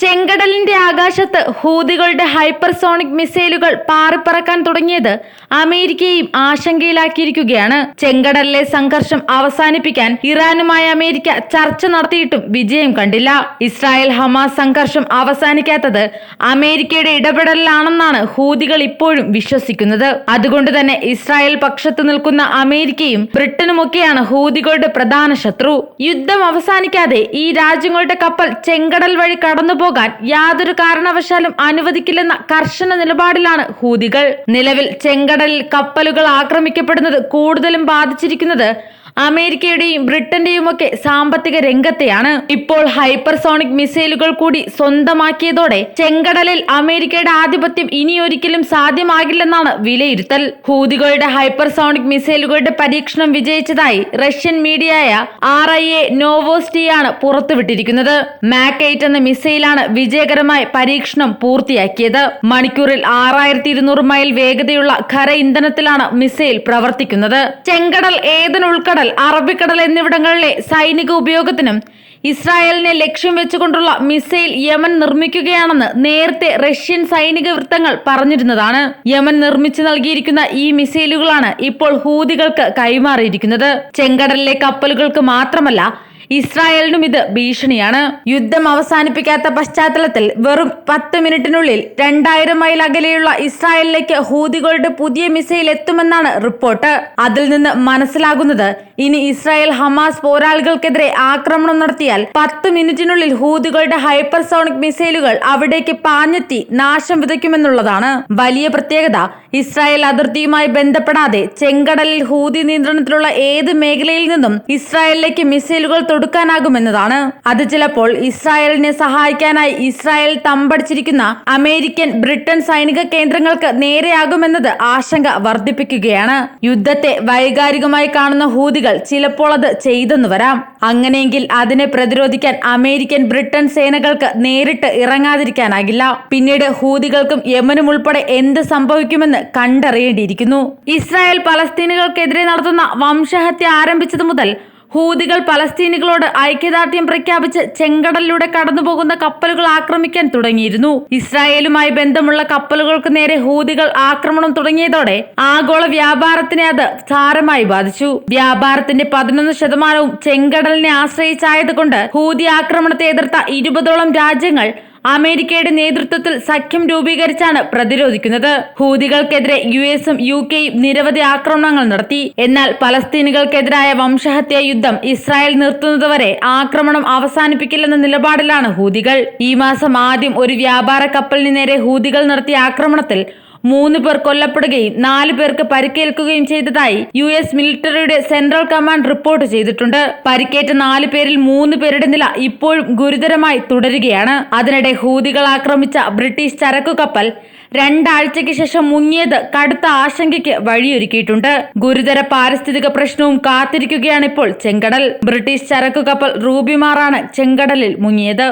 ചെങ്കടലിന്റെ ആകാശത്ത് ഹൂതികളുടെ ഹൈപ്പർസോണിക് മിസൈലുകൾ പാറിപ്പറക്കാൻ തുടങ്ങിയത് അമേരിക്കയെയും ആശങ്കയിലാക്കിയിരിക്കുകയാണ്. ചെങ്കടലിലെ സംഘർഷം അവസാനിപ്പിക്കാൻ ഇറാനുമായി അമേരിക്ക ചർച്ച നടത്തിയിട്ടും വിജയം കണ്ടില്ല. ഇസ്രായേൽ ഹമാസ് സംഘർഷം അവസാനിക്കാത്തത് അമേരിക്കയുടെ ഇടപെടലാണെന്നാണ് ഹൂതികൾ ഇപ്പോഴും വിശ്വസിക്കുന്നത്. അതുകൊണ്ട് തന്നെ ഇസ്രായേൽ പക്ഷത്ത് നിൽക്കുന്ന അമേരിക്കയും ബ്രിട്ടനുമൊക്കെയാണ് ഹൂതികളുടെ പ്രധാന ശത്രു. യുദ്ധം അവസാനിക്കാതെ ഈ രാജ്യങ്ങളുടെ കപ്പൽ ചെങ്കടൽ വഴി കടന്നുപോകാൻ യാതൊരു കാരണവശാലും അനുവദിക്കില്ലെന്ന കർശന നിലപാടിലാണ് ഹൂതികൾ. നിലവിൽ ചെങ്കടലിൽ കപ്പലുകൾ ആക്രമിക്കപ്പെടുന്നത് കൂടുതലും ബാധിച്ചിരിക്കുന്നത് അമേരിക്കയുടെയും ബ്രിട്ടന്റെയുമൊക്കെ സാമ്പത്തിക രംഗത്തെയാണ്. ഇപ്പോൾ ഹൈപ്പർസോണിക് മിസൈലുകൾ കൂടി സ്വന്തമാക്കിയതോടെ ചെങ്കടലിൽ അമേരിക്കയുടെ ആധിപത്യം ഇനിയൊരിക്കലും സാധ്യമാകില്ലെന്നാണ് വിലയിരുത്തൽ. ഹൂതികളുടെ ഹൈപ്പർസോണിക് മിസൈലുകളുടെ പരീക്ഷണം വിജയിച്ചതായി റഷ്യൻ മീഡിയയായ RIA നോവോസ്റ്റിയാണ് പുറത്തുവിട്ടിരിക്കുന്നത്. മാക് 8 എന്ന മിസൈലാണ് വിജയകരമായി പരീക്ഷണം പൂർത്തിയാക്കിയത്. മണിക്കൂറിൽ 6200 മൈൽ വേഗതയുള്ള ഖര ഇന്ധനത്തിലാണ് മിസൈൽ പ്രവർത്തിക്കുന്നത്. ചെങ്കടൽ, ഏദൻ ഉൾക്കടൽ, അറബിക്കടൽ എന്നിവിടങ്ങളിലെ സൈനിക ഉപയോഗത്തിനും ഇസ്രായേലിനെ ലക്ഷ്യം വെച്ചുകൊണ്ടുള്ള മിസൈൽ യമൻ നിർമ്മിക്കുകയാണെന്ന് നേരത്തെ റഷ്യൻ സൈനിക വൃത്തങ്ങൾ പറഞ്ഞിരുന്നതാണ്. യമൻ നിർമ്മിച്ചു നൽകിയിരിക്കുന്ന ഈ മിസൈലുകളാണ് ഇപ്പോൾ ഹൂതികൾക്ക് കൈമാറിയിരിക്കുന്നത്. ചെങ്കടലിലെ കപ്പലുകൾക്ക് മാത്രമല്ല, ഇസ്രായേലിനും ഇത് ഭീഷണിയാണ്. യുദ്ധം അവസാനിപ്പിക്കാത്ത പശ്ചാത്തലത്തിൽ വെറും 10 മിനിറ്റിനുള്ളിൽ 2000 മൈൽ അകലെയുള്ള ഇസ്രായേലിലേക്ക് ഹൂതികളുടെ പുതിയ മിസൈൽ എത്തുമെന്നാണ് റിപ്പോർട്ട്. അതിൽ നിന്ന് മനസ്സിലാകുന്നത് ഇനി ഇസ്രായേൽ ഹമാസ് പോരാളികൾക്കെതിരെ ആക്രമണം നടത്തിയാൽ 10 മിനിറ്റിനുള്ളിൽ ഹൂതികളുടെ ഹൈപ്പർസോണിക് മിസൈലുകൾ അവിടേക്ക് പാഞ്ഞെത്തി നാശം വിതയ്ക്കുമെന്നുള്ളതാണ്. വലിയ പ്രത്യേകത, ഇസ്രായേൽ അതിർത്തിയുമായി ബന്ധപ്പെടാതെ ചെങ്കടലിൽ ഹൂതി നിയന്ത്രണത്തിലുള്ള ഏത് മേഖലയിൽ നിന്നും ഇസ്രായേലിലേക്ക് മിസൈലുകൾ തൊടുക്കാനാകുമെന്നതാണ്. അത് ചിലപ്പോൾ ഇസ്രായേലിനെ സഹായിക്കാനായി ഇസ്രായേൽ തമ്പടിച്ചിരിക്കുന്ന അമേരിക്കൻ, ബ്രിട്ടൻ സൈനിക കേന്ദ്രങ്ങൾക്ക് നേരെയാകുമെന്നത് ആശങ്ക വർദ്ധിപ്പിക്കുകയാണ്. യുദ്ധത്തെ വൈകാരികമായി കാണുന്ന ഹൂതികൾ ചിലപ്പോൾ അത് ചെയ്തെന്നു വരാം. അങ്ങനെയെങ്കിൽ അതിനെ പ്രതിരോധിക്കാൻ അമേരിക്കൻ, ബ്രിട്ടൻ സേനകൾക്ക് നേരിട്ട് ഇറങ്ങാതിരിക്കാനാകില്ല. പിന്നീട് ഹൂതികൾക്കും യമനും ഉൾപ്പെടെ എന്ത് സംഭവിക്കുമെന്ന് കണ്ടറിയേണ്ടിയിരിക്കുന്നു. ഇസ്രായേൽ പലസ്തീനുകൾക്കെതിരെ നടത്തുന്ന വംശഹത്യ ആരംഭിച്ചത് മുതൽ ഹൂതികൾ പലസ്തീനികളോട് ഐക്യദാർഢ്യം പ്രഖ്യാപിച്ച് ചെങ്കടലിലൂടെ കടന്നുപോകുന്ന കപ്പലുകൾ ആക്രമിക്കാൻ തുടങ്ങിയിരുന്നു. ഇസ്രായേലുമായി ബന്ധമുള്ള കപ്പലുകൾക്ക് നേരെ ഹൂതികൾ ആക്രമണം തുടങ്ങിയതോടെ ആഗോള വ്യാപാരത്തിനെ അത് സാരമായി ബാധിച്ചു. വ്യാപാരത്തിന്റെ 11% ചെങ്കടലിനെ ആശ്രയിച്ചായതുകൊണ്ട് ഹൂതി ആക്രമണത്തെ എതിർത്ത 20ഓളം രാജ്യങ്ങൾ അമേരിക്കയുടെ നേതൃത്വത്തിൽ സഖ്യം രൂപീകരിച്ചാണ് പ്രതിരോധിക്കുന്നത്. ഹൂതികൾക്കെതിരെ US-ഉം UK-യും നിരവധി ആക്രമണങ്ങൾ നടത്തി. എന്നാൽ പലസ്തീനുകൾക്കെതിരായ വംശഹത്യാ യുദ്ധം ഇസ്രായേൽ നിർത്തുന്നതുവരെ ആക്രമണം അവസാനിപ്പിക്കില്ലെന്ന നിലപാടിലാണ് ഹൂതികൾ. ഈ മാസം ആദ്യം ഒരു വ്യാപാര കപ്പലിന് നേരെ ഹൂതികൾ നടത്തിയ ആക്രമണത്തിൽ 3 പേർ കൊല്ലപ്പെടുകയും 4 പേർക്ക് പരിക്കേൽക്കുകയും ചെയ്തതായി US മിലിറ്ററിയുടെ സെൻട്രൽ കമാൻഡ് റിപ്പോർട്ട് ചെയ്തിട്ടുണ്ട്. പരിക്കേറ്റ 4 പേരിൽ 3 പേരുടെ നില ഇപ്പോഴും ഗുരുതരമായി തുടരുകയാണ്. അതിനിടെ ഹൂതികൾ ആക്രമിച്ച ബ്രിട്ടീഷ് ചരക്കു കപ്പൽ 2 ആഴ്ചയ്ക്ക് ശേഷം മുങ്ങിയത് കടുത്ത ആശങ്കയ്ക്ക് വഴിയൊരുക്കിയിട്ടുണ്ട്. ഗുരുതര പാരിസ്ഥിതിക പ്രശ്നവും കാത്തിരിക്കുകയാണിപ്പോൾ ചെങ്കടൽ. ബ്രിട്ടീഷ് ചരക്കു കപ്പൽ റൂബിമാറാണ് ചെങ്കടലിൽ മുങ്ങിയത്.